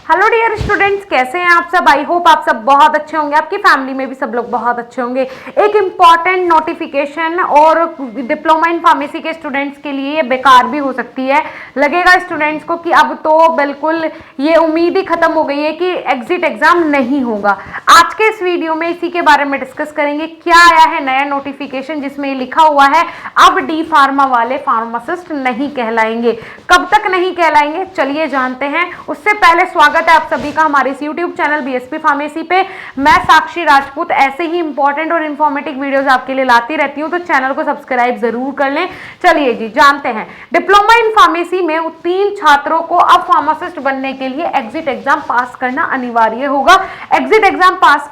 Hello dear students, कैसे हैं आप सब। आई होप आप सब बहुत अच्छे होंगे, आपकी फैमिली में भी सब लोग बहुत अच्छे होंगे। एक इम्पॉर्टेंट नोटिफिकेशन और डिप्लोमा इन फार्मेसी के स्टूडेंट्स के लिए ये बेकार भी हो सकती है। लगेगा स्टूडेंट्स को कि अब तो बिल्कुल ये उम्मीद ही खत्म हो गई है कि एग्जिट एग्जाम नहीं होगा। आज के इस वीडियो में इसी के बारे में डिस्कस करेंगे। क्या आया है नया नोटिफिकेशन जिसमें लिखा हुआ है अब डी फार्मा वाले फार्मासिस्ट नहीं कहलाएंगे। कब तक नहीं कहलाएंगे चलिए जानते हैं। उससे पहले स्वागत है आप सभी का हमारे इस YouTube चैनल बीएसपी फार्मेसी पे। मैं साक्षी राजपूत ऐसे ही इंपॉर्टेंट और इन्फॉर्मेटिव वीडियोस आपके लिए लाती रहती हूं, तो चैनल को सब्सक्राइब जरूर कर लें। चलिए जी जानते हैं। डिप्लोमा इन फार्मेसी में उत्तीर्ण छात्रों को अब फार्मासिस्ट बनने के लिए एग्जिट एग्जाम पास करना अनिवार्य होगा। एग्जिट एग्जाम पास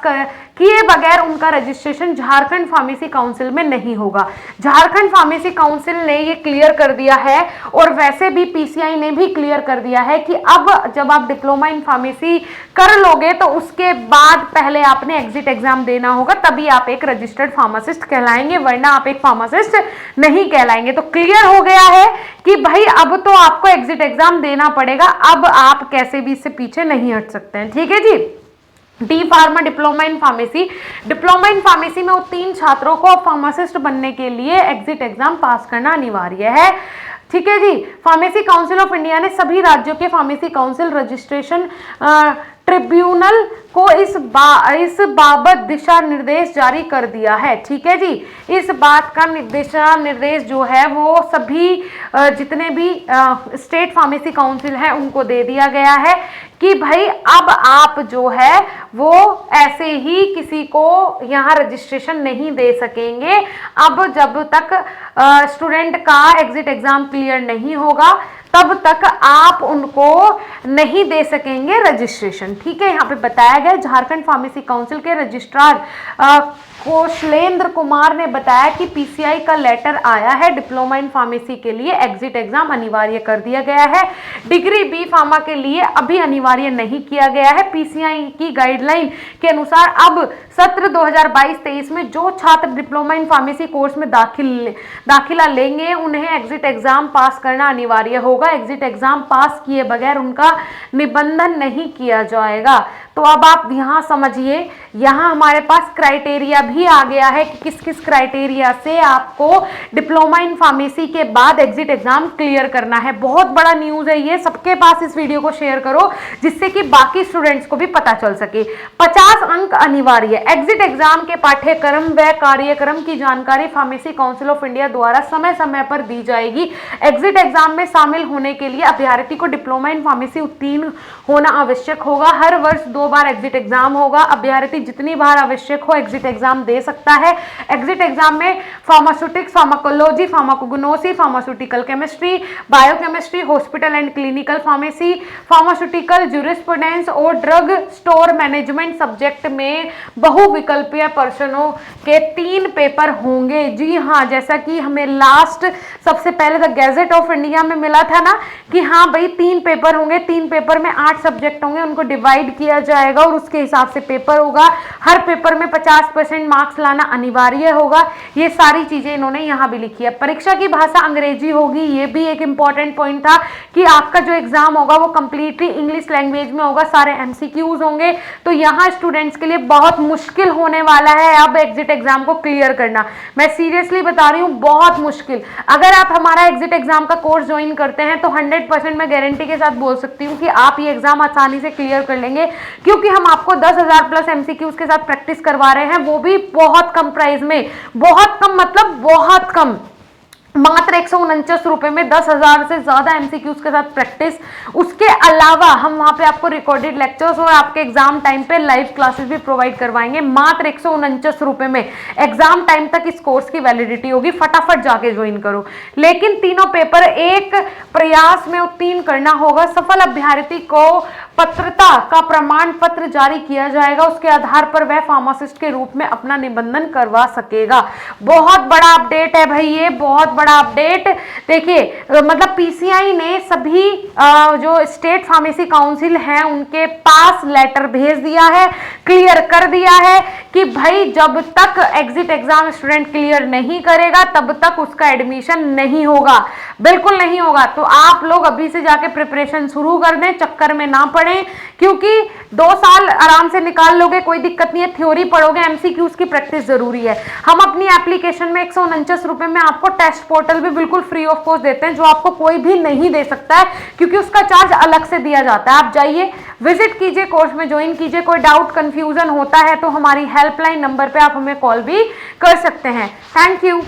किए बगैर उनका रजिस्ट्रेशन झारखंड फार्मेसी काउंसिल में नहीं होगा। झारखंड फार्मेसी काउंसिल ने ये क्लियर कर दिया है और वैसे भी पीसीआई ने भी क्लियर कर दिया है कि अब जब आप डिप्लोमा इन फार्मेसी कर लोगे तो उसके बाद पहले आपने एग्जिट एग्जाम देना होगा, तभी आप एक रजिस्टर्ड फार्मासिस्ट कहलाएंगे, वरना आप एक फार्मासिस्ट नहीं कहलाएंगे। तो क्लियर हो गया है कि भाई अब तो आपको एग्जिट एग्जाम देना पड़ेगा, अब आप कैसे भी इससे पीछे नहीं हट सकते हैं। ठीक है जी। D pharma diploma in pharmacy में उत्तीर्ण छात्रों को फार्मासिस्ट बनने के लिए एग्जिट एग्जाम पास करना अनिवार्य है। ठीक है जी। फार्मेसी काउंसिल ऑफ इंडिया ने सभी राज्यों के फार्मेसी काउंसिल रजिस्ट्रेशन ट्रिब्यूनल को इस बाबत दिशा निर्देश जारी कर दिया है। ठीक है जी। इस बात का दिशा निर्देश जो है वो सभी जितने भी स्टेट फार्मेसी काउंसिल है उनको दे दिया गया है कि भाई अब आप जो है वो ऐसे ही किसी को यहाँ रजिस्ट्रेशन नहीं दे सकेंगे। अब जब तक स्टूडेंट का एग्जिट एग्जाम क्लियर नहीं होगा तब तक आप उनको नहीं दे सकेंगे रजिस्ट्रेशन। ठीक है। यहाँ पे बताया गया झारखंड फार्मेसी काउंसिल के रजिस्ट्रार कौशलेंद्र कुमार ने बताया कि पीसीआई का लेटर आया है। डिप्लोमा इन फार्मेसी के लिए एग्जिट एग्जाम अनिवार्य कर दिया गया है। डिग्री बी फार्मा के लिए अभी अनिवार्य नहीं किया गया है। पीसीआई की गाइडलाइन के अनुसार अब सत्र 2022-23 में जो छात्र डिप्लोमा इन फार्मेसी कोर्स में दाखिला लेंगे उन्हें एग्जिट एग्जाम पास करना अनिवार्य होगा। एग्जिट एग्जाम पास किए बगैर उनका निबंधन नहीं किया जाएगा। तो अब आप यहाँ समझिए, यहाँ हमारे पास क्राइटेरिया भी आ गया है कि किस किस क्राइटेरिया से आपको डिप्लोमा इन फार्मेसी के बाद एग्जिट एग्जाम क्लियर करना है। बहुत बड़ा न्यूज है ये, सबके पास इस वीडियो को शेयर करो जिससे कि बाकी स्टूडेंट्स को भी पता चल सके। 50 अंक अनिवार्य। एग्जिट एग्जाम के पाठ्यक्रम व कार्यक्रम की जानकारी फार्मेसी काउंसिल ऑफ इंडिया द्वारा समय समय पर दी जाएगी। एग्जिट एग्जाम में शामिल होने के लिए अभ्यर्थी को डिप्लोमा इन फार्मेसी उत्तीर्ण होना आवश्यक होगा। हर वर्ष 2 बार एग्जिट एग्जाम होगा। अभ्यर्थी जितनी बार आवश्यक हो एग्जिट एग्जाम दे सकता है। एग्जिट एग्जाम में pharmaceutics, pharmacology, pharmacognosy, pharmaceutical chemistry, biochemistry, hospital and clinical pharmacy, pharmaceutical jurisprudence और ड्रग स्टोर मैनेजमेंट सब्जेक्ट में बहुविकल्पीय प्रश्नों के 3 पेपर होंगे। जी हाँ, जैसा कि हमें लास्ट सबसे पहले द गैजेट ऑफ इंडिया में मिला था ना कि हाँ भाई 3 पेपर होंगे, 3 पेपर में 8 सब्जेक्ट होंगे, उनको डिवाइड किया जाएगा और उसके हिसाब से पेपर होगा। हर पेपर में 50% मार्क्स लाना अनिवार्य होगा। ये सारी चीजें इन्होंने यहाँ भी लिखी है। परीक्षा की भाषा अंग्रेजी होगी। ये भी एक इंपॉर्टेंट पॉइंट था कि आपका जो एग्जाम होगा वो कंप्लीटली इंग्लिश लैंग्वेज में होगा, सारे एमसीक्यूज होंगे। तो यहाँ स्टूडेंट्स के लिए बहुत मुश्किल होने वाला है अब एग्जिट एग्जाम को क्लियर करना। मैं सीरियसली बता रही हूँ, बहुत मुश्किल। अगर आप हमारा एग्जिट एग्जाम का कोर्स ज्वाइन करते हैं तो 100% मैं गारंटी के साथ बोल सकती हूँ कि आप ये एग्जाम आसानी से क्लियर कर लेंगे, क्योंकि हम आपको 10,000 प्लस एमसीक्यूज के साथ प्रैक्टिस करवा रहे हैं, वो भी बहुत कम प्राइस में। बहुत कम मतलब बहुत कम, मात्र 149 रुपए में 10,000 से ज्यादा एमसीक्यूज के साथ प्रैक्टिस। उसके अलावा हम वहां पे आपको रिकॉर्डेड लेक्चर्स और आपके एग्जाम टाइम पे लाइव क्लासेस भी प्रोवाइड करवाएंगे। मात्र 149 रुपए में एग्जाम टाइम तक इस कोर्स की वैलिडिटी होगी। फटाफट जाके ज्वाइन करो। लेकिन तीनों पेपर एक प्रयास में उत्तीर्ण करना होगा। सफल अभ्यर्थी को पात्रता का प्रमाण पत्र जारी किया जाएगा, उसके आधार पर वह फार्मासिस्ट के रूप में अपना निबंधन करवा सकेगा। बहुत बड़ा अपडेट है भाई ये, बहुत बड़ा अपडेट। देखिए मतलब पीसीआई ने सभी जो स्टेट फार्मेसी काउंसिल हैं उनके पास लेटर भेज दिया है, क्लियर कर दिया है कि भाई जब तक एग्जिट एग्जाम स्टूडेंट क्लियर नहीं करेगा तब तक उसका एडमिशन नहीं होगा, बिल्कुल नहीं होगा। तो आप लोग अभी से जाके प्रिपरेशन शुरू कर दें, चक्कर में ना पड़े। पढ़ें, क्योंकि 2 साल आराम से निकाल लोगे, कोई दिक्कत नहीं है। थ्योरी पढ़ोगे, एमसीक्यूज की प्रैक्टिस जरूरी है। हम अपनी एप्लीकेशन में 149 रुपए में आपको टेस्ट पोर्टल भी बिल्कुल फ्री ऑफ कॉस्ट देते हैं, जो आपको कोई भी नहीं दे सकता है, क्योंकि उसका चार्ज अलग से दिया जाता है। आप जाइए, विजिट कीजिए, कोर्स में ज्वाइन कीजिए। कोई डाउट कंफ्यूजन होता है तो हमारी हेल्पलाइन नंबर पे आप हमें कॉल भी कर सकते हैं। Thank you.